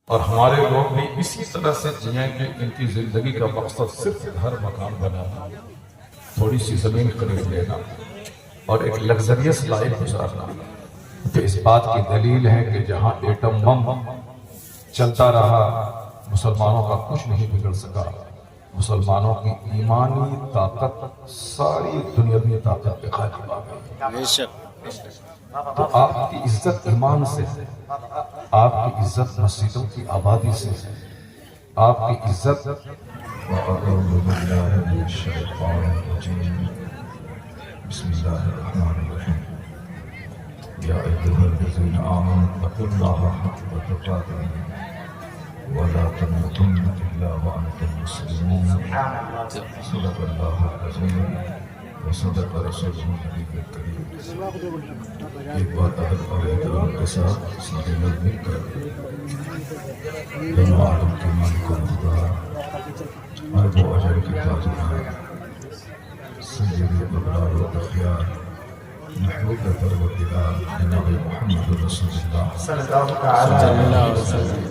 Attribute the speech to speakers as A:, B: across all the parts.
A: اور ہمارے لوگ بھی اسی طرح سے جئیں کہ ان کی زندگی کا مقصد صرف گھر مکان بنانا، تھوڑی سی زمین خرید لینا اور ایک لگزریس لائف گزارنا۔ تو اس بات کی دلیل ہے کہ جہاں ایٹم بم چلتا رہا مسلمانوں کا کچھ نہیں بگڑ سکا۔ مسلمانوں کی ایمانی طاقت ساری دنیاوی طاقت پہ غالب آ گئی۔ تو آپ کی عزت ایمان سے ہے، آپ کی عزت مسجدوں کی آبادی سے ہے، آپ کی عزت وَأَعُوذُ بِاللَّهِ مِنَ الشَّيْطَانِ الرَّجِيمِ بسم اللہ الرحمن الرحیم یا ایھا الذین آمنوا اتقوا اللہ حق تقاته ولا تموتن الا وانتم مسلمون صدق اللہ العظیم وصدق رسولہ النبی الکریم۔ ایک بات اگر علیہ کرام کے ساتھ سارے لوگ مل کر دونوں عالم کے مالک و مختار عرب و عجم کے تاجدار سید ابرار و اخیار محمود پروردگار جناب محمد رسول اللہ صلی اللہ علیہ وسلم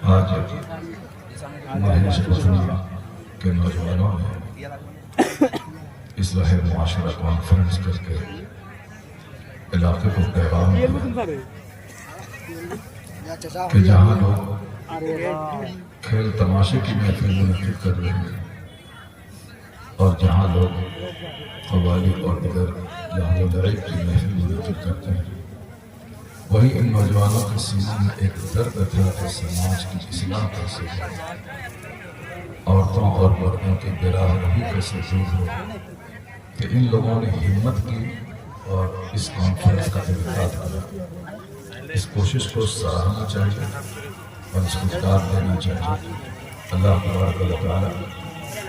A: آج مہیش بطنی کے نوجوانوں نے اصلاح معاشرہ کانفرنس کر کے علاقے کو پیغام دیا کہ جہاں لوگ کھیل تماشے کی محفل منعقد کر رہے ہیں اور جہاں لوگ قوالی اور دیگر لہو و لعب کی محفل منعقد کرتے ہیں، وہی ان نوجوانوں کے سینوں میں ایک درد تھا کہ سماج کی اصلاح کیسے ہو، عورتوں اور مردوں کی براہ رہی کیسے دور ہو، کہ ان لوگوں نے ہمت کی اور اس کانفرنس کا انعقاد کیا۔ اس کوشش کو سراہنا چاہیے اور اس کو داد دینا چاہیے۔ اللہ تبارک و تعالیٰ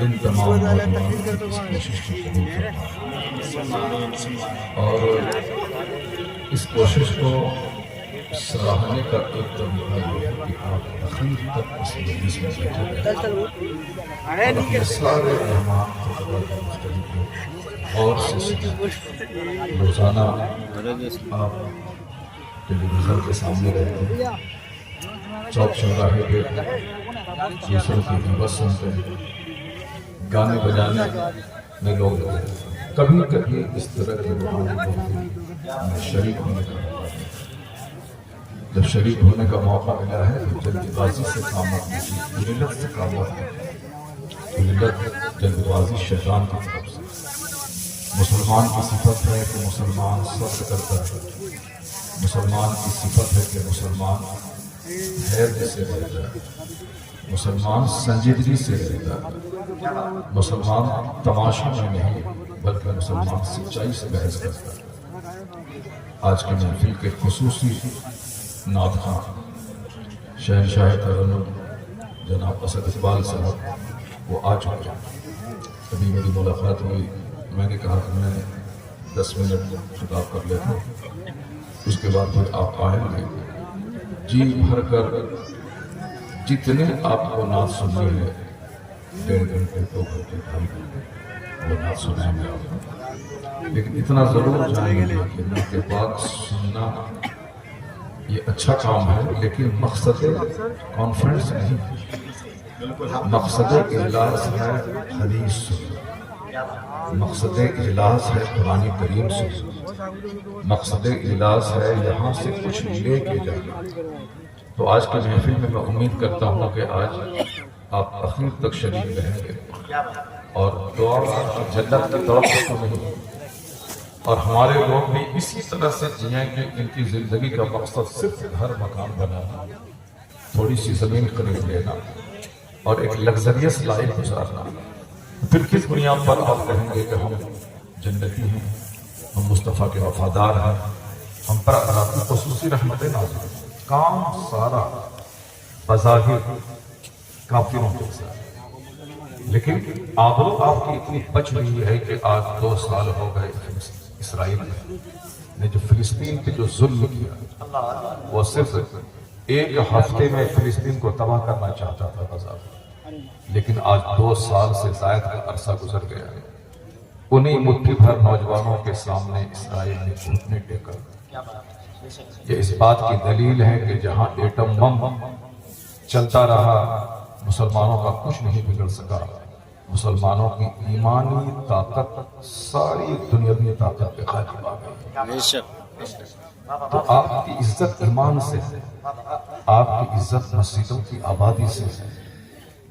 A: ان تمام نوجوانوں کی اس کوشش کو قبول فرمائے اور اس کوشش کو سراہنے کا ایک طریقہ یہ ہے کہ آپ اخیر تک اس مجلس میں بیٹھے رہیں اور اپنے سارے مہمان خطبہ کے مختلف غور سے سنیں۔ روزانہ آپ ٹیلی ویژن کے سامنے رہتے ہیں، چوک چوراہے پہ دوسروں کی غیبت سنتے ہیں، گانے بجانے میں لوگ لگے ہیں۔ کبھی کبھی اس طرح کے روحانی محفل میں شریک ہونے کا موقع ہے۔ جب شریک ہونے کا موقع ملا ہے تو جلد بازی سے کام مت لیجیے، ذلت سے کام مت لیجیے۔ ذلت جلد بازی شیطان کی طرف سے۔ مسلمان کی صفت ہے کہ مسلمان صبر کرتا ہے، مسلمان کی صفت ہے کہ مسلمان حیرت سے رہتا ہے، مسلمان سنجیدگی سے رہتا ہے، مسلمان تماشا میں نہیں بلکہ مسلمان سچائی سے بحث کرتا ہے۔ آج کی محفل کے خصوصی نعت خواں شہنشاہ ترنم جناب اسد اقبال صاحب وہ آ چکے ہیں۔ ابھی میری ملاقات ہوئی، میں نے کہا کہ میں 10 منٹ خطاب کر لیتا ہوں، اس کے بعد پھر آپ آئیں گے۔ جی بھر کر جتنے آپ کو نعت سننی ہے 1.5 گھنٹے 2 گھنٹے 2.5 گھنٹے وہ نعت سنائیں گے آپ کو، لیکن اتنا ضرور جانیں گے کہ نعت پاک سننا یہ اچھا کام ہے، لیکن مقصد کانفرنس نہیں ہے۔ مقصد اجلاس ہے حدیث سننا، مقصد اجلاس ہے قرآن کریم سننا، مقصد اجلاس ہے یہاں سے کچھ لے کے جانا۔ تو آج کی محفل میں میں امید کرتا ہوں کہ آج آپ اخیر تک شریک رہیں گے اور دعا کی جنت کی طرف تو نہیں، اور ہمارے لوگ بھی اسی طرح سے جئیں کہ ان کی زندگی کا مقصد صرف گھر مکان بنانا، تھوڑی سی زمین خرید لینا اور ایک لگزریس لائف گزارنا۔ پھر کس بنیاد پر آپ کہیں گے کہ ہم جنتی ہیں، ہم مصطفیٰ کے وفادار ہیں، ہم پر اللہ کی خصوصی رحمتیں نازل ہیں؟ کام سارا بظاہر کافروں کے ساتھ، لیکن آبرو آپ کی اتنی بچ رہی ہے کہ آج 2 سال ہو گئے اسرائیل نے جو فلسطین پہ جو ظلم کیا وہ صرف ایک ہفتے میں فلسطین کو تباہ کرنا چاہتا تھا غزہ، لیکن آج 2 سال سے زائد کا عرصہ گزر گیا ہے، انہیں مٹھی بھر نوجوانوں کے سامنے اسرائیل نے گھٹنے ٹیکا۔ یہ اس بات کی دلیل ہے کہ جہاں ایٹم بم چلتا رہا مسلمانوں کا کچھ نہیں بگڑ سکا۔ مسلمانوں کی ایمانی طاقت ساری دنیاوی طاقت پہ غالب آ گئی۔ تو آپ کی عزت ایمان سے ہے، آپ کی عزت مسجدوں کی آبادی سے ہے،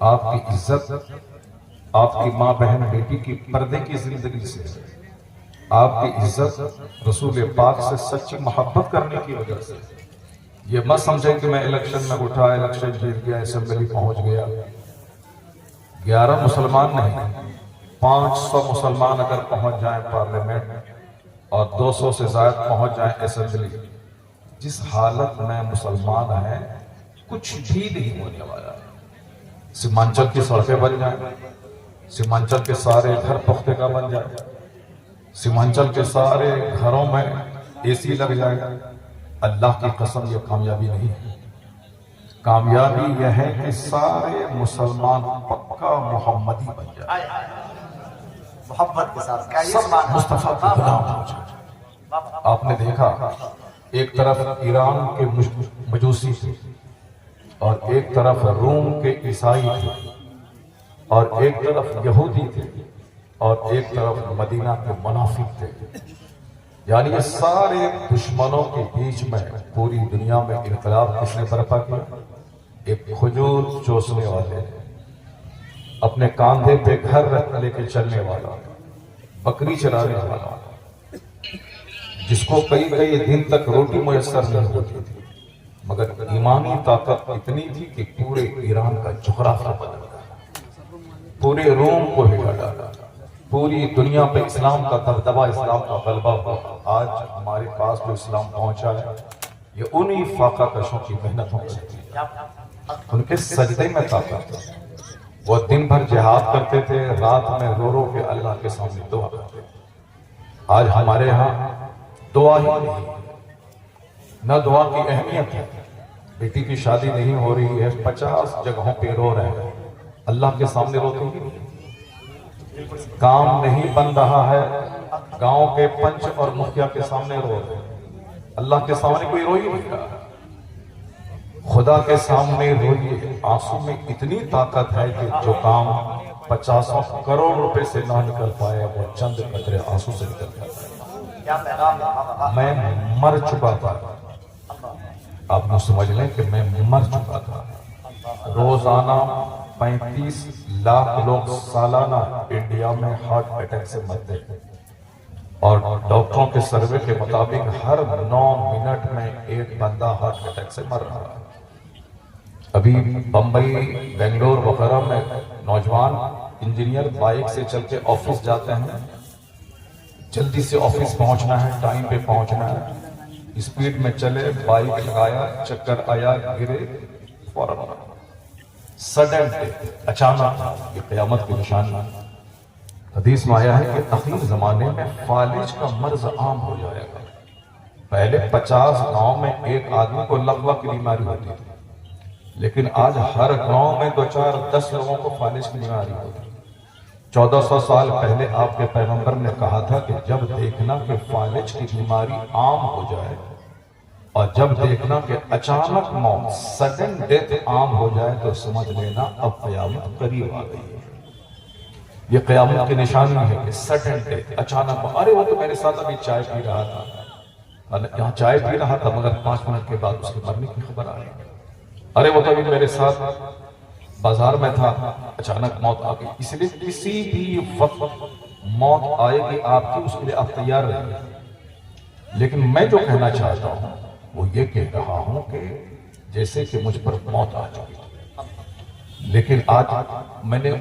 A: آپ کی عزت آپ کی ماں بہن بیٹی کی پردے کی زندگی سے ہے، آپ کی عزت رسول پاک سے سچی محبت کرنے کی وجہ سے۔ یہ مت سمجھیں کہ میں الیکشن میں اٹھا، الیکشن جیت گیا، اسمبلی پہنچ گیا۔ 11 مسلمان نہیں، 500 مسلمان اگر پہنچ جائیں پارلیمنٹ اور 200 سے زائد پہنچ جائیں اسمبلی، جس حالت میں مسلمان ہیں کچھ بھی نہیں ہونے والا ہے۔ سیمانچل کی سڑکیں بن جائیں، سیمانچل کے سارے گھر پختہ کا بن جائیں، سیمانچل کے سارے گھروں میں اے سی لگ جائے، اللہ کی قسم یہ کامیابی نہیں ہے۔ کامیابی یہ ہے کہ سارے مسلمان پکا محمدی بن جائے،
B: محبت کے ساتھ
A: سب مصطفیٰ کے غلام ہو جائے۔ آپ نے دیکھا ایک طرف ایران کے مجوسی تھے اور ایک طرف روم کے عیسائی تھے اور ایک طرف یہودی تھے اور ایک طرف مدینہ کے منافق تھے۔ یعنی یہ سارے دشمنوں کے بیچ میں پوری دنیا میں انقلاب کس نے برپا کیا؟ ایک کھجور چوسنے والے، اپنے کاندھے پہ گھر لے کے چلنے والا، بکری چرانے والا، جس کو کئی دن تک روٹی میسر نہیں ہوتی تھی، مگر ایمانی طاقت اتنی تھی کہ پورے ایران کا جغرافیہ بدل گیا، پورے روم کو ہلا ڈالا، پوری دنیا پہ اسلام کا دبدبہ، اسلام کا غلبہ ہوا۔ آج ہمارے پاس جو اسلام پہنچا ہے یہ انہی فاقہ کشوں کی محنتوں سے، ان کے سجدے میں طاقت ہے۔ وہ دن بھر جہاد کرتے تھے، رات میں رو رو کے اللہ کے سامنے دعا کرتے تھے۔ آج ہمارے ہاں دعا ہی نہیں، نہ دعا کی اہمیت ہے۔ بیٹی کی شادی نہیں ہو رہی ہے، 50 جگہوں پہ رو رہے ہیں، اللہ کے سامنے روتے ہی نہیں۔ کام نہیں بن رہا ہے، گاؤں کے پنچ اور مکھیا کے سامنے رو رہے ہیں، اللہ کے سامنے کوئی رو ہی نہیں رہا۔ خدا کے سامنے روئیے، آنسو میں اتنی طاقت ہے کہ جو کام 50 کروڑ روپے سے نہ نکل پائے وہ چند قطرے آنسو سے نکل جاتا ہے۔ میں مر چکا تھا، آپ نے سمجھ لیں کہ میں مر چکا تھا۔ روزانہ 35 لاکھ لوگ سالانہ انڈیا میں ہارٹ اٹیک سے مرتے ہیں، اور ڈاکٹروں کے سروے کے مطابق ہر 9 منٹ میں ایک بندہ ہارٹ اٹیک سے مر رہا ہے۔ ابھی بمبئی، بنگلور وغیرہ میں نوجوان انجینئر بائک سے چل کے آفس جاتے ہیں، جلدی سے آفس پہنچنا ہے، ٹائم پہ پہنچنا ہے، اسپیڈ میں چلے، بائک لگایا، چکر آیا، گرے، فوراً سڈن ڈیتھ، اچانک۔ یہ قیامت کی نشانی ہے۔ حدیث میں آیا ہے کہ آخر زمانے میں فالج کا مرض عام ہو جائے گا۔ پہلے 50 گاؤں میں ایک آدمی کو لقوہ کی بیماری ہوتی تھی، لیکن آج ہر گاؤں میں 2-4-10 لوگوں کو فالج کی بیماری ہوتی ہے۔ 1400 سال پہلے آپ کے پیغمبر نے کہا تھا کہ جب دیکھنا کہ فالج کی بیماری عام ہو جائے اور جب دیکھنا کہ اچانک موت، سڈن ڈیتھ عام ہو جائے تو سمجھ لینا اب قیامت قریب آ گئی ہے۔ یہ قیامت کی نشانی ہے کہ سڈن ڈیتھ، اچانک، ارے وہ تو میرے ساتھ ابھی چائے پی رہا تھا، یہاں چائے پی رہا تھا مگر 5 منٹ کے بعد اس کے مرنے کی خبر آ گئی۔ ارے وہ تو ابھی میرے ساتھ بازار میں تھا، اچانک موت آ گئی۔ اس لیے کسی بھی وقت موت آئے گی آپ کی، اس کے لیے آپ تیار رہیں۔ لیکن میں جو کہنا چاہتا ہوں وہ یہ کہہ رہا ہوں کہ جیسے کہ مجھ پر موت آ چکی، لیکن آج میں نے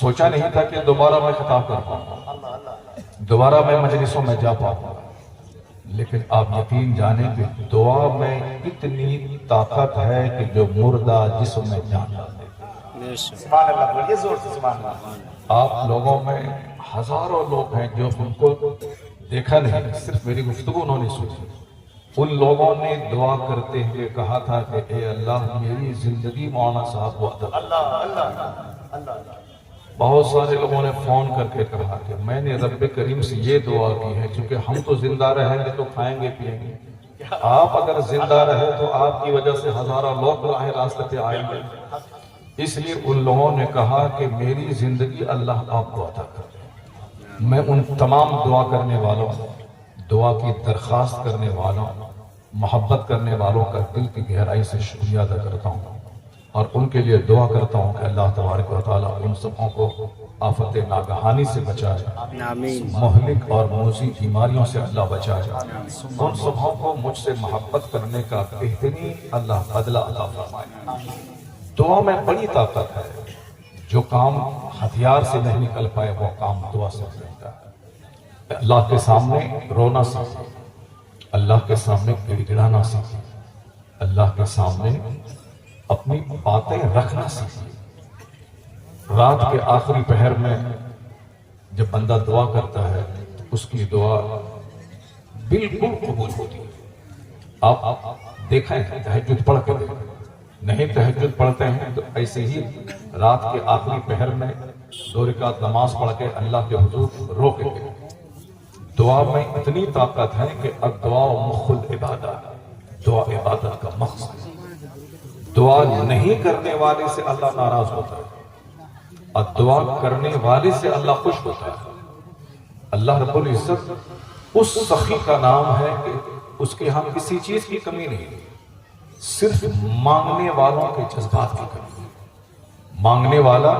A: سوچا نہیں تھا کہ دوبارہ میں خطاب کر پاؤں، دوبارہ میں مجلسوں میں جا پاؤں، لیکن آپ یقین جانیں کہ دعا میں اتنی طاقت ہے کہ جو مردہ جسم میں جان ڈالے۔
B: سبحان اللہ، بولیے زور سے سبحان اللہ۔
A: آپ لوگوں میں ہزاروں لوگ ہیں جو ان کو دیکھا نہیں، صرف میری گفتگو انہوں نے سنی، ان لوگوں نے دعا کرتے ہوئے کہا تھا کہ اے اللہ میری زندگی مولانا صاحب کو عطا کر۔
B: اللہ اللہ اللہ۔
A: بہت سارے لوگوں نے فون کر کے کہا کہ میں نے رب کریم سے یہ دعا کی ہے، کیونکہ ہم تو زندہ رہیں گے تو کھائیں گے پیئیں گے، آپ اگر زندہ رہے تو آپ کی وجہ سے ہزاروں لوگ راہ راستے پہ آئیں گے، اس لیے ان لوگوں نے کہا کہ میری زندگی اللہ آپ کو عطا کر دے۔ میں ان تمام دعا کرنے والوں، دعا کی درخواست کرنے والوں، محبت کرنے والوں کا دل کی گہرائی سے شکریہ ادا کرتا ہوں اور ان کے لیے دعا کرتا ہوں کہ اللہ تبارک و تعالیٰ ان سبوں کو آفت ناگہانی سے بچائے، مہلک اور موذی بیماریوں سے اللہ بچائے، ان سبوں کو مجھ سے محبت کرنے کا بہترین اللہ بدلہ عطا فرمائے۔ دعا میں بڑی طاقت ہے، جو کام ہتھیار سے نہیں نکل پائے وہ کام دعا سے نکلتا ہے۔ اللہ کے سامنے رونا سیکھیں، اللہ کے سامنے گڑ گڑانا سیکھیں، اللہ کے سامنے اپنی باتیں رکھنا سیکھیں۔ رات کے آخری پہر میں جب بندہ دعا کرتا ہے تو اس کی دعا بالکل قبول ہوتی ہے۔ آپ دیکھیں تہجد پڑھ کے دیکھیں، نہیں تہجد پڑھتے ہیں تو ایسے ہی رات کے آخری پہر میں 2 رکعت نماز پڑھ کے اللہ کے حضور رو کے دیکھیں۔ دعا میں اتنی طاقت ہے کہ الدعاء مخ العبادت، دعا عبادت کا مقصد ہے۔ دعا نہیں کرنے والے سے اللہ ناراض ہوتا ہے اور دعا کرنے والے سے اللہ خوش ہوتا ہے۔ اللہ رب العزت اس سخی کا نام ہے کہ اس کے ہاں کسی چیز کی کمی نہیں، صرف مانگنے والوں کے جذبات کی کمی ہے۔ مانگنے والا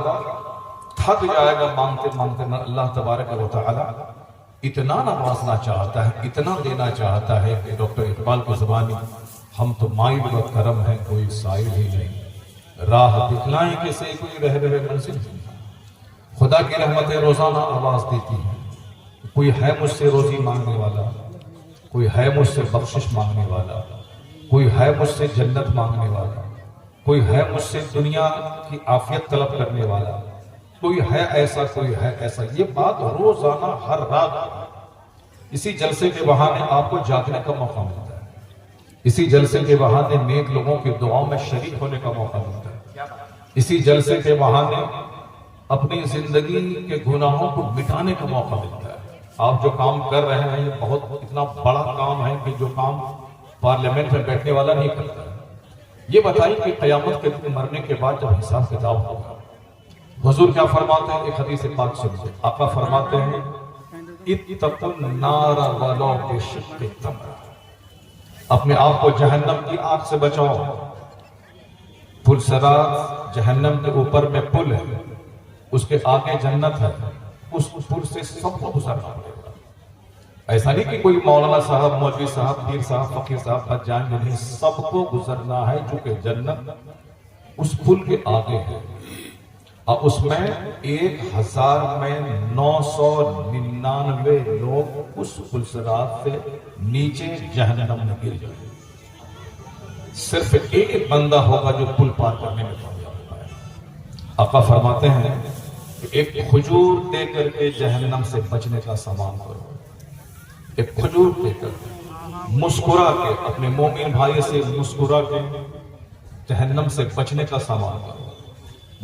A: تھک جائے گا مانگتے مانگتے، اللہ تبارک و تعالی اتنا نوازنا چاہتا ہے، اتنا دینا چاہتا ہے کہ ڈاکٹر اقبال کی زبانی ہم تو مائل و کرم ہے کوئی سائل ہی نہیں، راہ دکھلائیں کسے کوئی رہ رہے منزل نہیں۔ خدا کی رحمتیں روزانہ آواز دیتی ہیں، کوئی ہے مجھ سے روزی مانگنے والا، کوئی ہے مجھ سے بخشش مانگنے والا، کوئی ہے مجھ سے جنت مانگنے والا، کوئی ہے مجھ سے دنیا کی عافیت طلب کرنے والا، کوئی ہے ایسا، کوئی ہے ایسا۔ یہ بات روزانہ ہر رات اسی جلسے کے بہانے آپ کو جاگنے کا موقع ملتا ہے، اسی جلسے کے بہانے نیک لوگوں کی دعاؤں میں شریک ہونے کا موقع ملتا ہے، اسی جلسے کے بہانے اپنی زندگی کے گناہوں کو مٹانے کا موقع ملتا ہے۔ آپ جو کام کر رہے ہیں یہ بہت اتنا بڑا کام ہے کہ جو کام پارلیمنٹ میں بیٹھنے والا نہیں کرتا ہے۔ یہ بتائیے کہ قیامت کے دن مرنے کے بعد جب حساب کتاب ہوگا، حضور کیا فرماتے ہیں؟ ایک حدیث پاک سنیے، آقا فرماتے ہیں اتقوا النار ولو بشق تمرہ، اپنے آپ کو جہنم کی آگ سے بچاؤ۔ پل صراط جہنم کے اوپر میں پل ہے، اس کے آگے جنت ہے، اس پل سے سب کو گزرنا پڑے گا۔ ایسا نہیں کہ کوئی مولانا صاحب، مولوی صاحب، پیر صاحب، فقیر صاحب بچ جائیں گے، نہیں، سب کو گزرنا ہے، چونکہ جنت اس پل کے آگے ہے اور اس میں 1000 میں 999 لوگ اس پل صراط سے نیچے جہنم میں گر جائیں گے۔ صرف ایک بندہ ہوگا جو پل پار کرنے میں کامیاب ہوگا۔ آقا فرماتے ہیں کہ ایک کھجور دے کر کے جہنم سے بچنے کا سامان کرو، ایک کھجور دے کر مسکرا کے اپنے مومن بھائی سے مسکرا کے جہنم سے بچنے کا سامان کرو۔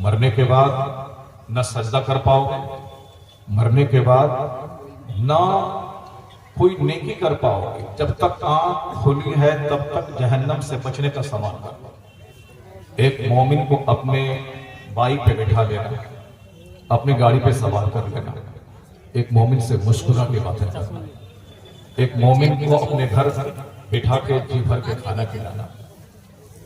A: مرنے کے بعد نہ سجدہ کر پاؤ گے، مرنے کے بعد نہ کوئی نیکی کر پاؤ گے، جب تک آنکھ کھلی ہے تب تک جہنم سے بچنے کا سامان کرو۔ ایک مومن کو اپنے بائک پہ بٹھا لینا، اپنی گاڑی پہ سوار کر لینا، ایک مومن سے مسکرا کے باتیں کرنا، ایک مومن کو اپنے گھر بٹھا کے جی بھر کے کھانا کھلانا،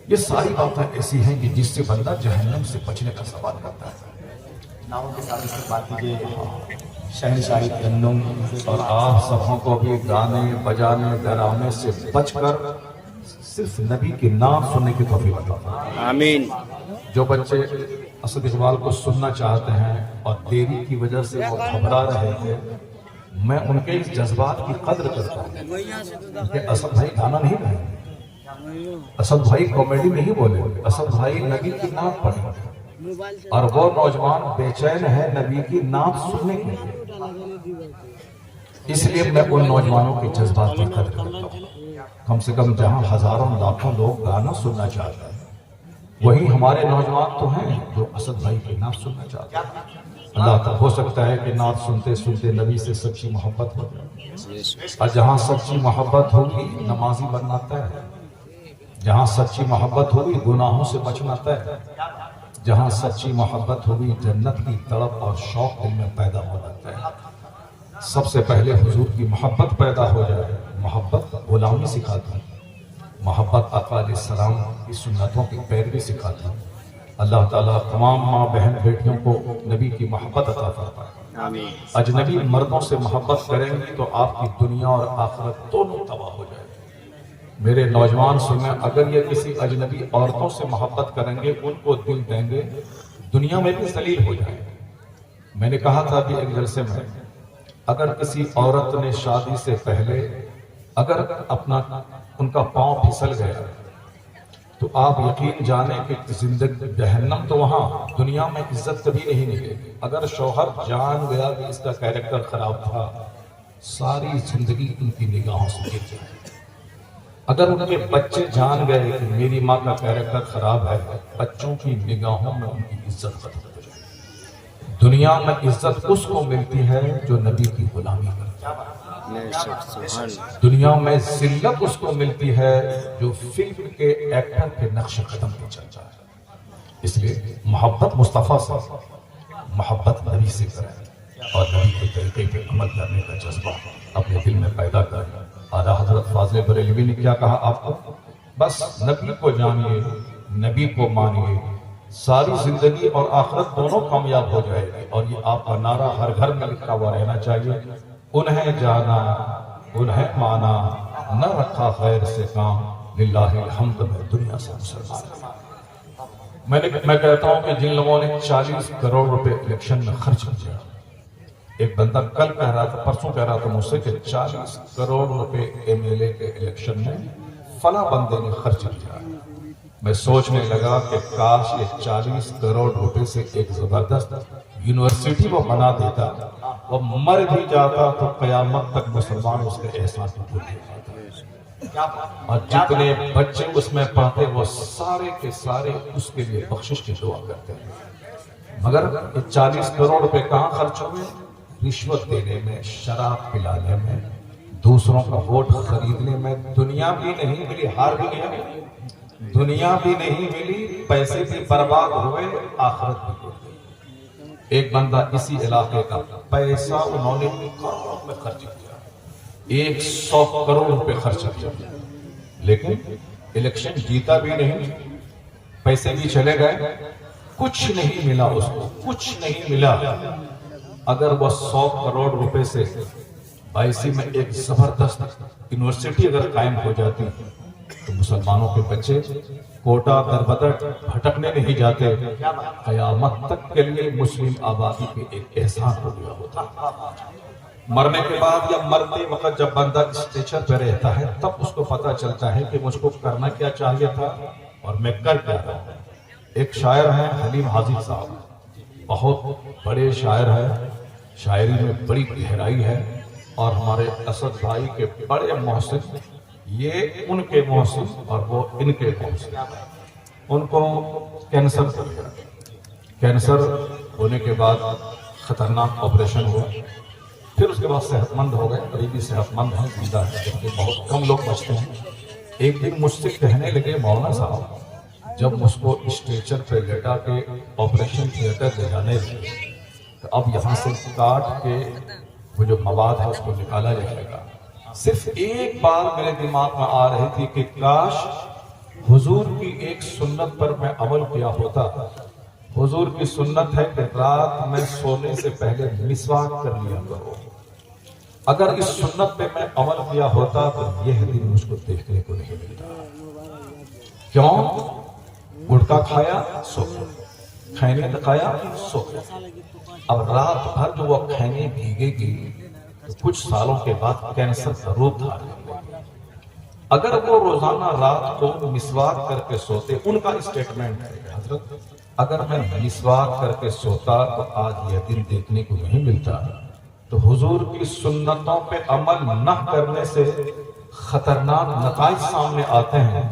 A: یہ ساری باتیں ایسی ہیں کہ جس سے بندہ جہنم سے بچنے کا سوال کرتا ہے۔
B: ناموں کے ساتھ اس بات کیجیے شہنشاہی گندم
A: اور آپ سبوں کو بھی گانے بجانے ڈرامے سے بچ کر صرف نبی کے نام سننے کی توفیق عطا فرمائے۔
C: آمین۔
A: جو بچے اسد اقبال کو سننا چاہتے ہیں اور دیری کی وجہ سے وہ گھبرا رہے تھے، میں ان کے اس جذبات کی قدر کرتا ہوں کہ اسد بھائی گانا نہیں گائیں، اسد بھائی کامیڈی نہیں بولے، اسد بھائی نبی کی نعت پڑھیں، اور وہ نوجوان بے چین ہے نبی کی نعت سننے کے لیے۔ اس لیے میں ان نوجوانوں کے جذبات کی قدر کرتا ہوں۔
B: کم سے کم جہاں ہزاروں لاکھوں لوگ گانا سننا چاہتے ہیں، وہی ہمارے نوجوان تو ہیں جو اسد بھائی کی نعت سننا چاہتے ہیں۔ اللہ تک ہو سکتا ہے کہ نعت سنتے سنتے نبی سے سچی محبت ہو جائے، اور جہاں سچی محبت ہوگی نمازی بننا طے ہے، جہاں سچی محبت ہوگی گناہوں سے بچنا طے ہے، جہاں سچی محبت ہوگی جنت کی تڑپ اور شوق دل میں پیدا ہونا طے ہے۔ سب سے پہلے حضور کی محبت پیدا ہو جائے۔ محبت غلامی سکھاتی، محبت آقا علیہ السلام کی سنتوں کی پیروی سکھاتی۔ اللہ تعالیٰ تمام ماں بہن بیٹیوں کو نبی کی محبت عطا فرمائے۔ اجنبی مردوں سے محبت کریں گی تو آپ کی دنیا اور آخرت دونوں تباہ ہو جائے گی۔ میرے نوجوان سنیں، اگر یہ کسی اجنبی عورتوں سے محبت کریں گے، ان کو دل دیں گے، دنیا میں بھی ذلیل ہو جائیں گے۔ میں نے کہا تھا کہ ایک جلسے میں، اگر کسی عورت نے شادی سے پہلے اگر ان کا پاؤں پھسل گیا تو آپ یقین جانیں کہ زندگی جہنم تو وہاں، دنیا میں عزت کبھی نہیں ملے گی۔ اگر شوہر جان گیا کہ اس کا کیریکٹر خراب تھا، ساری زندگی ان کی نگاہوں سے گر جائے گی۔ اگر ان کے بچے جان گئے کہ میری ماں کا کیریکٹر خراب ہے، بچوں کی نگاہوں میں ان کی عزت ختم ہو جائے گی۔ دنیا میں عزت اس کو ملتی ہے جو نبی کی غلامی کرتا ہے، دنیا میں ذلت اس کو ملتی ہے جو فلم کے ایکٹر کے نقش قدم پہ چلتا ہے۔ اس لیے محبت مصطفیٰ سے، محبت نبی سے کریں اور نبی کے طریقے پہ عمل کرنے کا جذبہ اپنے دل میں پیدا کریں۔ اعلیٰ حضرت فاضل بریلوی نے کیا کہا آپ کو؟ بس نبی کو جانیے، نبی کو مانیے، ساری زندگی اور آخرت دونوں کامیاب ہو جائے گی۔ اور یہ آپ کا نعرہ ہر گھر میں لکھا ہوا رہنا چاہیے، انہیں جانا انہیں مانا، نہ رکھا غیر سے کام، للہ الحمد میں دنیا سے مسلمان۔ میں کہتا ہوں کہ جن لوگوں نے 40 کروڑ روپے الیکشن میں خرچ کیا، ایک بندہ کل کہہ رہا تھا، پرسوں کہہ رہا تھا مجھ سے کہ 40 کروڑ روپے MLA کے الیکشن میں فلاں بندے نے خرچ کیا۔ میں سوچنے لگا کہ کاش یہ 40 کروڑ روپے سے ایک زبردست یونیورسٹی وہ بنا دیتا، وہ مر بھی جاتا تو قیامت تک مسلمان اس کے احسان کو بھول نہیں پاتا، اور جتنے بچے اس میں پڑھتے وہ سارے کے سارے اس کے لیے بخشش کی دعا کرتے ہیں۔ مگر یہ 40 کروڑ روپے کہاں خرچ ہوئے؟ رشوت دینے میں، شراب پلانے میں، دوسروں کا ووٹ خریدنے میں۔ دنیا بھی نہیں ملی، ہار بھی نہیں ملی، دنیا بھی نہیں ملی، پیسے بھی برباد ہوئے، آخرت بھی ہوئی۔ ایک بندہ اسی علاقے کا پیسہ انہوں نے کروڑوں میں خرچ کیا، 100 کروڑ روپے خرچ کیا، لیکن الیکشن جیتا بھی نہیں، پیسے بھی چلے گئے، کچھ نہیں ملا اس کو، کچھ نہیں ملا۔ اگر وہ 100 کروڑ روپے سے 22 میں ایک زبردست یونیورسٹی اگر قائم ہو جاتی تو مسلمانوں کے بچے کوٹا در بدر بھٹکنے نہیں جاتے، قیامت تک کے لیے مسلم آبادی پہ ایک احسان ہو گیا ہوتا۔ مرنے کے بعد یا مرتے وقت جب بندہ اسٹیچر پہ رہتا ہے تب اس کو پتہ چلتا ہے کہ مجھ کو کرنا کیا چاہیے تھا اور میں کر کیا رہا ہوں۔ ایک شاعر ہیں حلیم حاضر صاحب، بہت بڑے شاعر ہیں، شاعری میں بڑی گہرائی ہے، اور ہمارے اسد بھائی کے بڑے محسن، یہ ان کے محسن اور وہ ان کے محسن۔ ان کو کینسر ہو گیا، کینسر ہونے کے بعد خطرناک آپریشن ہوا، پھر اس کے بعد صحت مند ہو گئے، قریبی صحت مند ہیں، زندہ ہیں، جبکہ بہت کم لوگ بچتے ہیں۔ ایک دن مجھ سے کہنے لگے، مولانا صاحب جب مجھ کو اسٹریچر پہ لٹا کے آپریشن تھیٹر لے جانے لگے تو اب یہاں سے کاٹ کے وہ جو مواد ہے اس کو نکالا جائے گا، صرف ایک بار میرے دماغ میں آ رہی تھی کہ کاش حضور کی ایک سنت پر میں عمل کیا ہوتا۔ حضور کی سنت ہے کہ رات میں سونے سے پہلے مسواک کر لیا کرو۔ اگر اس سنت پہ میں عمل کیا ہوتا تو یہ دن مجھ کو دیکھنے کو نہیں ملتا۔ کیوں؟ گٹکا کھایا سو گیا، کھینے دکھایا سو گیا۔ اب رات بھر جو وہ کھینے بھیگے گی تو کچھ سالوں کے بعد کینسر کا روپ دھار لے گا۔ اگر وہ روزانہ رات کو مسواک کر کے سوتے، ان کا اسٹیٹمنٹ ہے حضرت اگر میں مسواک کر کے سوتا تو آج یہ دن دیکھنے کو نہیں ملتا۔ تو حضور کی سنتوں پہ عمل نہ کرنے سے خطرناک نتائج سامنے آتے ہیں.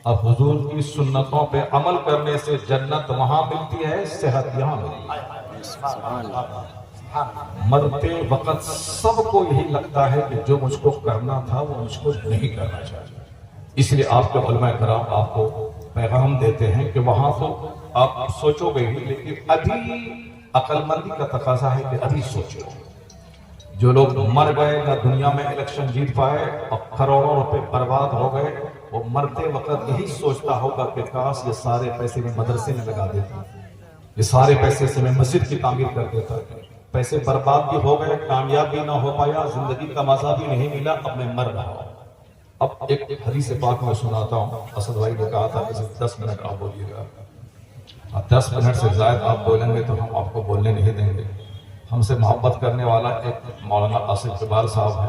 B: اب حضور کی سنتوں پہ عمل کرنے سے جنت وہاں ملتی ہے، صحت یہاں ملتی ہے. مرتے وقت سب کو یہی لگتا ہے کہ جو مجھ کو کرنا تھا وہ مجھ کو نہیں کرنا چاہیے. اس لیے آپ کے علماء کرام آپ کو پیغام دیتے ہیں کہ وہاں تو آپ سوچو گے ہی، لیکن ابھی عقل مندی کا تقاضا ہے کہ ابھی سوچو. جو لوگ مر گئے نہ دنیا میں الیکشن جیت پائے اور کروڑوں روپے برباد ہو گئے، وہ مرتے وقت یہی سوچتا ہوگا کہ کاش یہ سارے پیسے میں مدرسے میں لگا دیتا، یہ سارے پیسے سے میں مسجد کی تعمیر کر دیتا. پیسے برباد بھی ہو گئے، کامیاب بھی نہ ہو پایا، زندگی کا مزہ بھی نہیں ملا، اب میں مر رہا ہوں. اب ایک حدیث پاک میں سناتا ہوں. اسد بھائی نے کہا تھا کہ 10 منٹ آپ بولیے گا. اب 10 منٹ سے زائد آپ بولیں گے تو ہم آپ کو بولنے نہیں دیں گے. ہم سے محبت کرنے والا ایک مولانا آصف جبال صاحب ہے،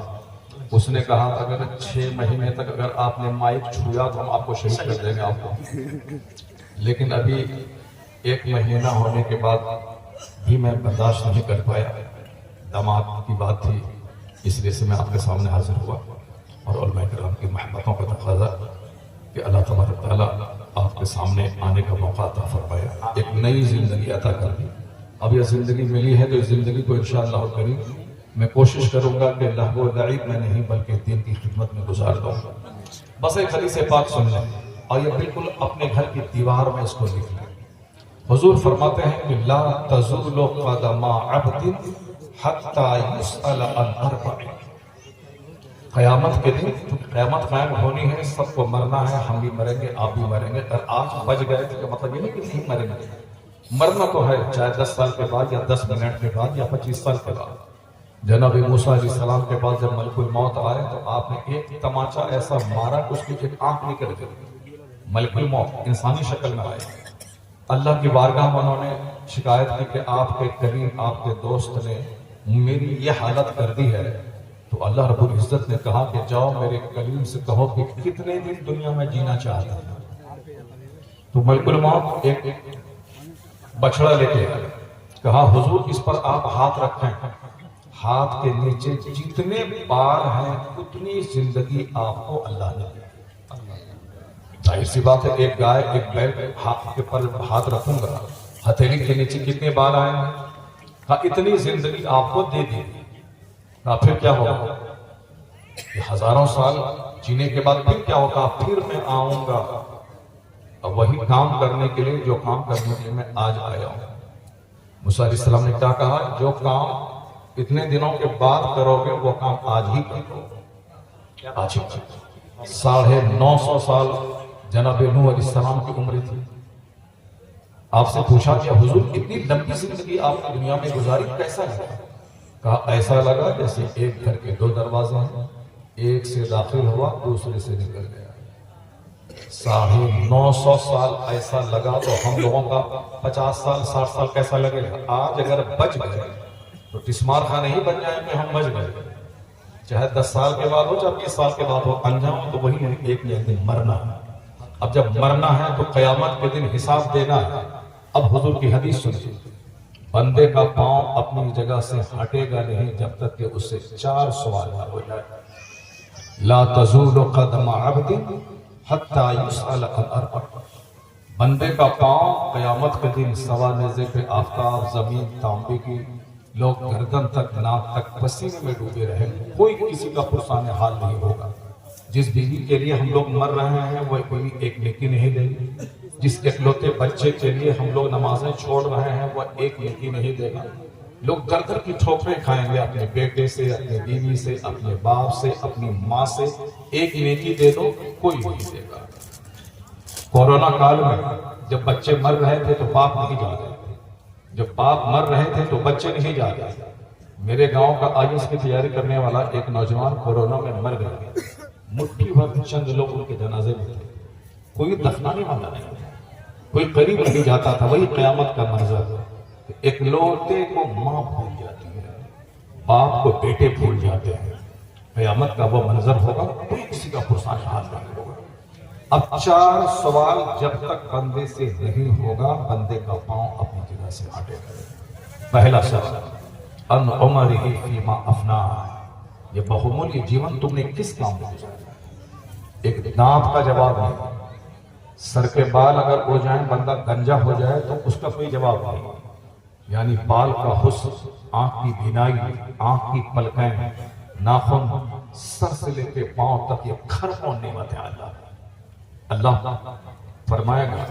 B: اس نے کہا تھا اگر 6 مہینے تک اگر آپ نے مائک چھویا تو ہم آپ کو شہید کر دیں گے آپ کو. لیکن ابھی 1 مہینہ ہونے کے بعد بھی میں برداشت نہیں کر پایا. داماد کی بات تھی، اس لیے سے میں آپ کے سامنے حاضر ہوا. اور علماء کرام کی محبتوں کا تقاضا کہ اللہ تبارک تعالیٰ آپ کے سامنے آنے کا موقع عطا فرمایا، ایک نئی زندگی عطا کر دی. اب یہ زندگی ملی ہے تو اس زندگی کو انشاءاللہ کریم میں کوشش کروں گا کہ لہو و لعب میں نہیں بلکہ دین کی خدمت میں گزار دوں. بس ایک حدیث پاک سن لیں اور یہ بالکل اپنے گھر کی دیوار میں اس کو لکھ لیں. حضور فرماتے ہیں کہ لا تزول قدم عبد حتی یسأل عن اربع. قیامت کے دن قیامت قائم ہونی ہے، سب کو مرنا ہے، ہم بھی مریں گے، آپ بھی مریں گے. اگر آج بچ گئے تو مطلب یہ نہیں کہ نہیں مریں گے، مرنا تو ہے، چاہے 10 سال کے بعد یا 10 منٹ کے بعد یا 25 سال کے بعد. جناب موسیٰ علیہ السلام کے پاس جب ملک الموت آئے تو آپ نے ایک تماچا ایسا مارا کہ اس کی ایک آنکھ نکل گئی. ملک الموت انسانی شکل میں آئے. اللہ کی بارگاہ میں انہوں نے شکایت کی کہ آپ کے کریم آپ کے دوست نے میری یہ حالت کر دی ہے. تو اللہ رب العزت نے کہا کہ جاؤ میرے کریم سے کہو کہ کتنے دن دنیا میں جینا چاہتا ہے. تو ملک الموت ایک بچڑا لے کے کہا حضور اس پر آپ ہاتھ رکھیں، ہاتھ کے نیچے جتنے بار ہیں اتنی زندگی آپ کو اللہ نے دی. ظاہر سی بات ہے ایک گائے ایک بیل ہاتھ کے پر ہاتھ رکھوں گا، ہتھیلی کے نیچے کتنے بار آئیں گے؟ کہا اتنی زندگی آپ کو دے دی. کہا پھر کیا ہوگا؟ یہ ہزاروں سال جینے کے بعد پھر کیا ہوگا؟ پھر میں آؤں گا اب وہی کام کرنے کے لیے جو کام کرنے کے لیے میں آج آیا ہوں. موسیٰ علیہ السلام نے کیا کہا؟ جو کام اتنے دنوں کے بعد کرو گے وہ کام آج ہی کرو. آج ہی کرو. 950 سال جناب نوح علیہ السلام کی عمر تھی. آپ سے پوچھا کہ حضور اتنی لمبی زندگی آپ کی دنیا میں گزاری کیسا لگا؟ کہا ایسا لگا جیسے ایک گھر کے 2 دروازے ہیں، ایک سے داخل ہوا دوسرے سے نکل گیا. 950 سال ایسا لگا تو ہم لوگوں کا 50 سال 60 سال کیسا لگے گا؟ آج اگر بچ گئے تو ٹسمار خان نہیں بن جائیں گے، ہم بچ گئے. چاہے 10 سال کے بعد ہو چاہے 20 سال کے بعد ہو، انجام تو وہی ہے، ایک دن مرنا. اب جب مرنا ہے تو قیامت کے دن حساب دینا ہے. اب حضور کی حدیث سنیے، بندے کا پاؤں اپنی جگہ سے ہٹے گا نہیں جب تک کہ اس سے 4 سوال نہ ہو جائے. لا تزول قدم عبد حتی یسأل عن اربع. بندے کا پاؤں قیامت کے دن سوا نیزے پہ آفتاب زمین تانبے کی لوگ گردن تک ناک تک پسینے میں ڈوبے رہیں گے، کوئی کسی کا پرسان حال نہیں ہوگا. جس بیوی کے لیے ہم لوگ مر رہے ہیں وہ کوئی ایک نیکی نہیں دے گی. جس اکلوتے بچے کے لیے ہم لوگ نمازیں چھوڑ رہے ہیں وہ ایک نیکی نہیں دے گا. لوگ در در کی ٹھوکریں کھائیں گے اپنے بیٹے سے، اپنے بیوی سے، اپنے باپ سے، اپنی ماں سے. ایک نیکی دے دو کوئی نہیں دے گا. کورونا کال میں جب بچے مر رہے تھے تو باپ نہیں جا رہے تھے، جب باپ مر رہے تھے تو بچے نہیں جا رہے تھے. میرے گاؤں کا IAS کی تیاری کرنے والا ایک نوجوان کورونا میں مر گیا. مٹھی بھر چند لوگ ان کے جنازے میں تھے، کوئی دفنانے والا نہیں تھا، کوئی قریب نہیں جاتا تھا. وہی قیامت کا منظر. ایک لوتے کو ماں بھول جاتی ہے، باپ کو بیٹے بھول جاتے ہیں. قیامت کا وہ منظر ہوگا، کوئی کسی کا پرسان حال نہیں ہوگا. اب 4 سوال جب تک بندے سے نہیں ہوگا بندے کا پاؤں اپنی جگہ سے ہٹے گا. پہلا سوال ان عمرہ فیما افنا، یہ بہمولی جیون تم نے کس کام میں گزارا؟ ایک دانت کا جواب نہیں، سر کے بال اگر اڑ جائیں بندہ گنجا ہو جائے تو اس کا کوئی جواب نہیں، یعنی بال کا حسن، آنکھ کی بینائی، آنکھ کی پلکیں، ناخن، سر سے لے کے پاؤں تک، یہ کھربوں نعمت ہے اللہ فرمائے گا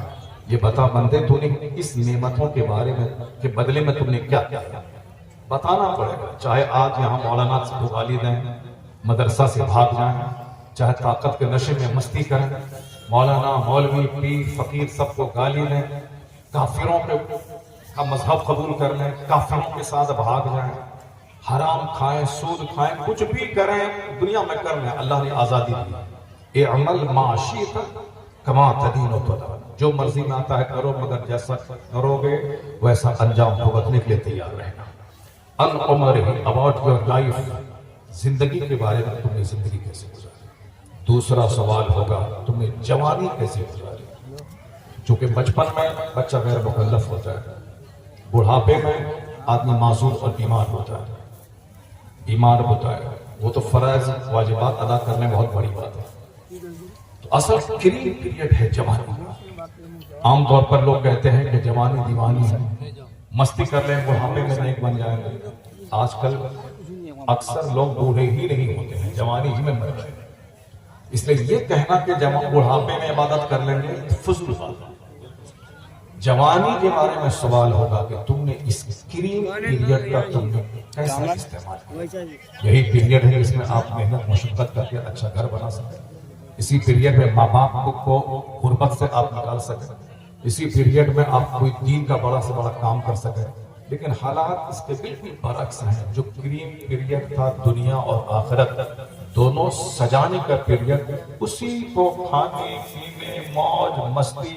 B: یہ بتا بندے تو نے اس نعمتوں کے بارے میں کہ بدلے میں تم نے کیا کیا، بتانا پڑے گا۔ چاہے آج یہاں مولانا سے تو گالی دیں، مدرسہ سے بھاگ جائیں، چاہے طاقت کے نشے میں مستی کریں، مولانا، مولوی، پیر، فقیر سب کو گالی دیں، کافروں کا مذہب قبول کر لیں، کافروں کے ساتھ بھاگ جائیں، حرام کھائیں، سود کھائیں، کچھ بھی کریں دنیا میں کر لیں، اللہ نے آزادی دی۔ اعمل ما شئت کما تدین تدان، جو مرضی میں آتا ہے کرو، مگر جیسا کرو گے ویسا انجام بھگتنے کے لیے تیار رہنا۔ العمر اباؤٹ یور لائف، زندگی کے بارے میں تم نے زندگی کیسے گزاری۔ دوسرا سوال ہوگا تم نے جوانی کیسے گزاری، چونکہ بچپن میں بچہ غیر مکلف ہوتا ہے، بڑھاپے میں آدمی معذور اور بیمار ہوتا ہے، بیمار ہوتا ہے، وہ تو فرائض واجبات ادا کرنے بہت بڑی بات ہے۔ تو اصل کریم پیریڈ ہے جوانی کا۔ عام طور پر لوگ کہتے ہیں کہ جوانی دیوانی ہے، مستی کر لیں بڑھاپے میں نیک بن جائیں گے۔ آج کل اکثر لوگ بوڑھے ہی نہیں ہوتے ہیں، جوانی ہی میں مر رہے ہیں۔ اس لیے یہ کہنا کہ بڑھاپے میں عبادت کر لیں گے فضول بات ہے۔ جوانی کے بارے میں سوال ہوگا کہ تم نے اس کریم پیریڈ کا تم نے کیسا استعمال کیا۔ یہی پیریڈ ہے جس میں آپ محنت مشقت کر کے اچھا گھر بنا سکیں، اسی پیریڈ میں ماں باپ کو غربت سے آپ نکال سکیں، اسی پیریڈ میں آپ کوئی دین کا بڑا سے بڑا کام کر سکیں۔ لیکن حالات اس کے بالکل برعکس ہیں۔ جو کریم پیریڈ تھا دنیا اور آخرت دونوں سجانے کا پیریڈ، اسی کو کھانے پینے موج مستی،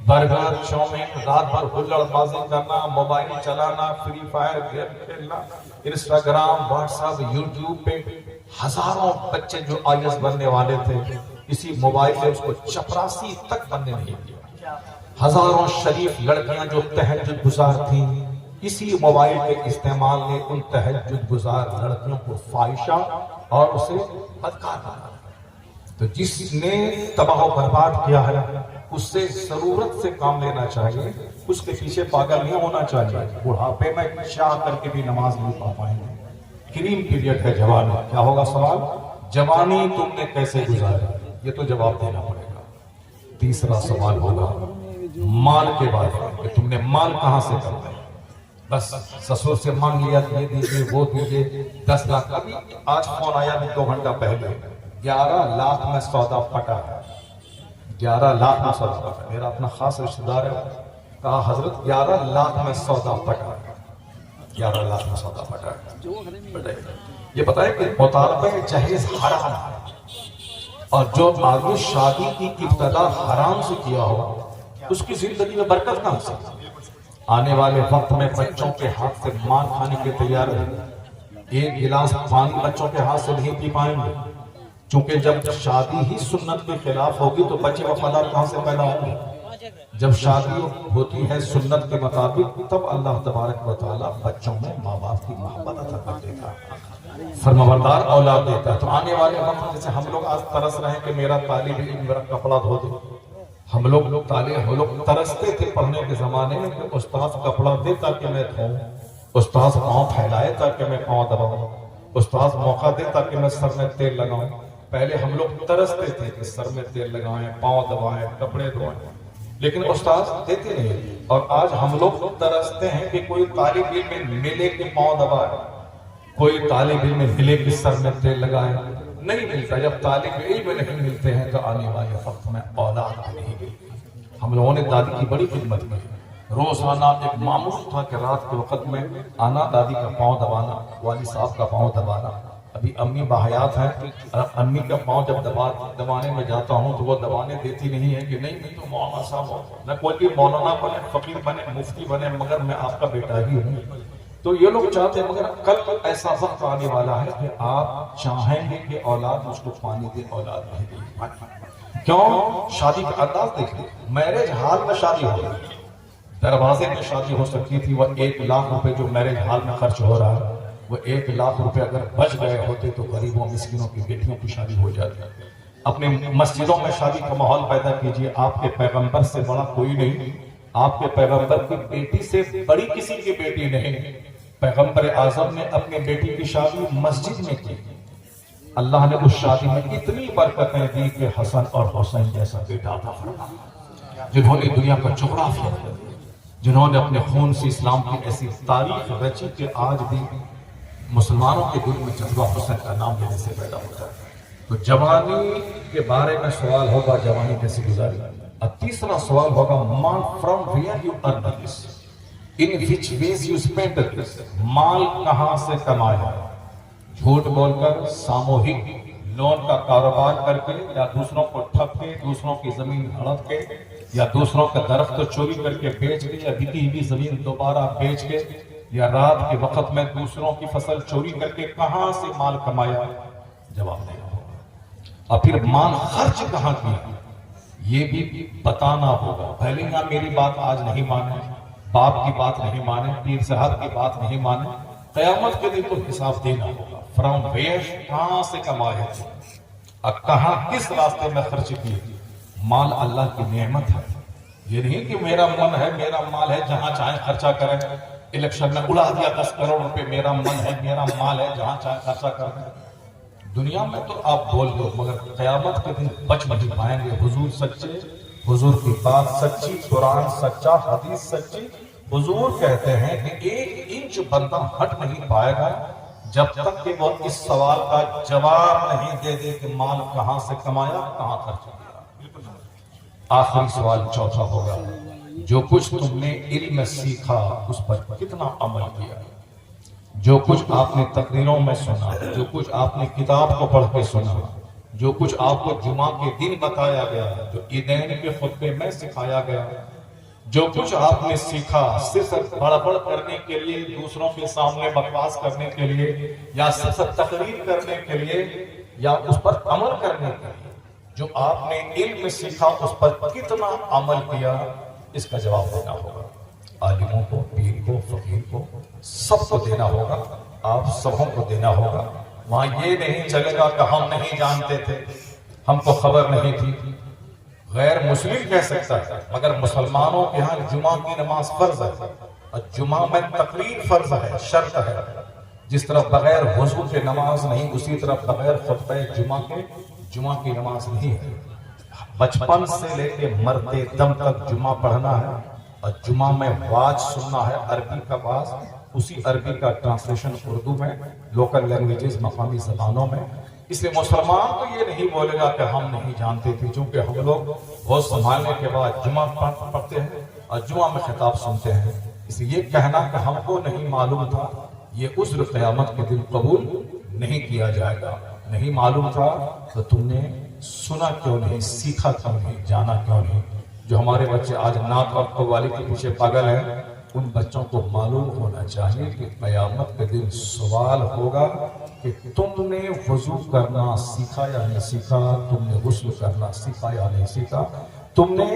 B: برگر چاؤمین، رات بھر ہلڑ بازی کرنا، موبائل چلانا، فری فائر گیم کھیلنا، انسٹاگرام، واٹس ایپ، یوٹیوب پہ ہزاروں بچے جو آئیس بننے والے تھے اسی موبائل سے اس کو چپراسی تک بننے نہیں دیا۔ ہزاروں شریف لڑکیاں جو تہجد گزار تھیں اسی موبائل کے استعمال نے ان تہجد گزار لڑکیوں کو فاحشہ اور اسے بدکار بنا۔ تو جس نے تباہ و برباد کیا ہے اس سے ضرورت سے کام لینا چاہیے، اس کے پیچھے پاگل نہیں ہونا چاہیے۔ بڑھاپے میں چاہ کر کے بھی نماز نہیں پڑھ پائیں گے۔ کریم پیریڈ ہے جوانی۔ کیا ہوگا سوال؟ جوانی تم نے کیسے گزاری، یہ تو جواب دینا پڑے گا۔ تیسرا سوال ہوگا مال کے بارے میں کہ تم نے مال کہاں سے کمایا۔ بس سسر سے مانگ لیا کہ یہ دیجیے وہ دیجیے، 10 لاکھ۔ ابھی آج فون آیا بھی 2 گھنٹہ پہلے، 11 لاکھ میں سودا پٹا ہے، 11 لاکھ میں سودا پٹا۔ میرا اپنا خاص رشتہ دار ہے، کہا حضرت 11 لاکھ میں سودا پٹا ہے، 11 لاکھ میں سودا پٹا ہے۔ یہ بتائے کہ مطالبہ جہیز حرام ہے، اور جو آدمی شادی کی ابتدا حرام سے کیا ہو اس کی زندگی میں برکت کہاں سے؟ آنے والے وقت میں بچوں کے ہاتھ سے مار کھانے کے تیار ہیں، ایک گلاس پانی بچوں کے ہاتھ سے نہیں پی پائیں گے، چونکہ جب شادی ہی سنت کے خلاف ہوگی تو بچے وفادار کہاں سے پیدا ہوں گے؟ جب شادی ہوتی ہے سنت کے مطابق تب اللہ تبارک و تعالیٰ بچوں میں ماں باپ کی محبت عطا کر دیتا ہے، فرمانبردار اولاد دیتا ہے۔ تو آنے والے وقت جیسے ہم لوگ آج ترس رہے ہیں کہ میرا طالب علم میرا کپڑا دھو دے، ہم لوگ ترستے تھے پڑھنے کے زمانے میں کہ استاذ کپڑا دے تاکہ میں دھوؤں، استاذ پاؤں پھیلائے تاکہ میں پاؤں دباؤں، استاذ موقع دے تاکہ میں سر میں تیل لگاؤں۔ پہلے ہم لوگ ترستے تھے کہ سر میں تیل لگائیں، پاؤں دبائیں، کپڑے دھوئیں، لیکن استاذ دیتے نہیں۔ اور آج ہم لوگ ترستے ہیں کہ کوئی طالب علم ملے کہ پاؤں دبائے، کوئی طالب علم ملے کہ سر میں تیل لگائے، نہیں ملتا۔ جب طالب علم نہیں ملتے ہیں تو آنے والے وقت میں اولاد نہیں ملتی۔ ہم لوگوں نے دادی کی بڑی خدمت کی، روزانہ ایک معمول تھا کہ رات کے وقت میں آنا، دادی کا پاؤں دبانا، والد صاحب کا پاؤں دبانا۔ ابھی امی باحیات ہیں، امی کا پاؤں جب دبانے میں جاتا ہوں تو وہ دبانے دیتی نہیں ہے کہ نہیں میں تو مولانا صاحب ہوں، میں کوئی بھی مولانا بنے، فقیر بنے، مفتی بنے، مگر میں آپ کا بیٹا ہی ہوں۔ تو یہ لوگ چاہتے ہیں، مگر کل ایسا وقت آنے والا ہے کہ آپ چاہیں گے کہ اولاد مجھ کو پانی دے، اولاد نہیں دے۔ کیوں؟ شادی کا انداز دیکھیں، میرج ہال میں شادی ہو رہی ہے، دروازے میں شادی ہو سکتی تھی۔ وہ 1 لاکھ روپے جو میرج ہال میں خرچ ہو رہا ہے، وہ 1 لاکھ روپے اگر بچ گئے ہوتے تو غریبوں مسکینوں کی بیٹیوں کی شادی ہو جاتی۔ اپنے مسجدوں میں شادی کا ماحول پیدا کیجیے. آپ کے پیغمبر سے بڑا کوئی نہیں, آپ کے پیغمبر کی بیٹی سے بڑی کسی کی بیٹی نہیں. پیغمبر اعظم نے اپنی بیٹی کی شادی مسجد میں کی. اللہ نے اس شادی میں اتنی برکتیں دی کہ حسن اور حسین جیسا بیٹا عطا فرمایا, جنہوں نے دنیا کا جغرافیہ بدل دیا, جنہوں نے اپنے خون سے اسلام کی ایسی تاریخ رچی کہ آج بھی مسلمانوں کے دل میں جذبہ حسین کا نام لینے سے پیدا ہوتا ہے. تو جوانی کے بارے میں سوال ہوگا, جوانی کیسے گزاری. اور تیسرا سوال ہوگا, مال from where you earn this, in which ways you spend this, مال کہاں سے کمایا. جھوٹ بول کر, ساموہک لون کا کاروبار کر کے, یا دوسروں کو ٹھگ کے, دوسروں کی زمین ہڑپ کے, یا دوسروں کا درخت چوری کر کے بیچ کے, یا بکی ہوئی زمین دوبارہ بیچ کے, یا رات کے وقت میں دوسروں کی فصل چوری کر کے کہاں سے مال کمایا. جواب دینا ہوگا. اور پھر مال خرچ کہاں کیا یہ بھی بتانا ہوگا. پہلے نہ میری بات آج نہیں مانے, باپ کی بات نہیں مانے, پیر صاحب کی بات نہیں مانے, قیامت کے دن تو حساب دینا ہوگا. فرام ویئر, کہاں سے کمائے تھے اور کہاں کس راستے میں خرچ کیے. مال اللہ کی نعمت ہے, یہ نہیں کہ میرا من ہے, میرا مال ہے, جہاں چاہے خرچہ کریں. الیکشن میں اڑا دیا 10 کروڑ روپے, میرا من ہے, میرا مال ہے, جہاں چاہے خرچہ کریں. دنیا میں تو آپ بول دو, مگر قیامت کے دن بچ نہیں پائیں گے. حضور سچے, حضور کی بات سچی, قرآن سچا, حدیث سچی. حضور کہتے ہیں کہ 1 انچ بندہ ہٹ نہیں پائے گا جب تک کہ وہ اس سوال کا جواب نہیں دے دے کہ مال کہاں سے کمایا, کہاں خرچ کیا. آخری سوال چوتھا ہوگا, جو کچھ تم نے علم میں سیکھا اس پر کتنا عمل کیا. جو کچھ آپ نے تقریروں میں سنا, جو کچھ آپ نے کتاب کو پڑھ کے سنا, جو کچھ آپ کو جمعہ کے دن بتایا گیا, جو عیدین کے خطبے میں سکھایا گیا, جو کچھ آپ نے سیکھا صرف بڑبڑ کرنے کے لیے, دوسروں کے سامنے بکواس کرنے کے لیے, یا صرف تقریر کرنے کے لیے, یا اس پر عمل کرنے کے لیے, جو آپ نے علم میں سیکھا اس پر کتنا عمل کیا, اس کا جواب دینا ہوگا. عالموں کو, پیر کو, فقیر کو, سب کو دینا ہوگا. آپ سبوں کو دینا ہوگا. وہاں یہ نہیں چلے گا کہ ہم نہیں جانتے تھے, ہم کو خبر نہیں تھی. غیر مسلم کہہ سکتا ہے, مگر مسلمانوں کے ہاں جمعہ کی نماز فرض ہے, اور جمعہ میں تقریر فرض ہے, شرط ہے. جس طرح بغیر وضو کے نماز نہیں, اسی طرح بغیر خطبہ جمعہ کی نماز نہیں ہے. بچپن سے لے کے مرتے دم تک جمعہ پڑھنا ہے, اور جمعہ میں واز سننا ہے, عربی کا واز, اسی عربی کا ٹرانسلیشن اردو میں, لوکل لینگویجز, مقامی زبانوں میں. اس لیے مسلمان تو یہ نہیں بولے گا کہ ہم نہیں جانتے تھے, چونکہ ہم لوگ بہت سنبھالنے کے بعد جمعہ پڑھتے ہیں اور جمعہ میں خطاب سنتے ہیں. اس لیے یہ کہنا کہ ہم کو نہیں معلوم تھا, یہ عذر قیامت کے دن قبول نہیں کیا جائے گا. نہیں معلوم تھا تو تم نے سنا کیوں نہیں, سیکھا کیوں نہیں, جانا کیوں نہیں. جو ہمارے بچے آج نعت اور قوالی کے پیچھے پاگل ہیں, ان بچوں کو معلوم ہونا چاہیے کہ قیامت کے دن سوال ہوگا کہ تم نے وضو کرنا سیکھا یا نہیں سیکھا, تم نے غسل کرنا سیکھا یا نہیں سیکھا, تم نے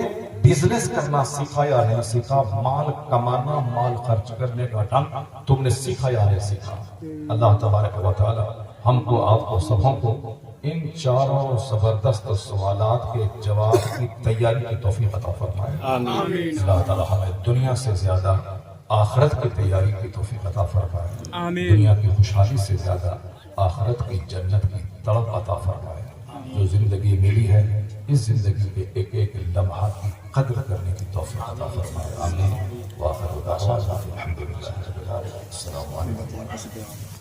B: بزنس کرنا سیکھا یا نہیں سیکھا, مال کمانا, مال خرچ کرنے کا ڈھنگ تم نے سیکھا یا نہیں سیکھا. اللہ تبارک و تعالی ہم کو, آپ کو, سبوں کو ان چاروں زبردست سوالات کے جواب کی تیاری کی توفیق عطا فرمائے. اللہ تعالی ہمیں دنیا سے زیادہ آخرت کی تیاری کی توفیق عطا فرمائے. دنیا کی خوشحالی سے زیادہ آخرت کی جنت کی طلب عطا فرمائے. جو زندگی ملی ہے, اس زندگی کے ایک ایک لمحہ کی قدر کرنے کی توفیق عطا فرمائے. آمین. وآخر دعوانا الحمدللہ رب العالمین. السلام علیکم.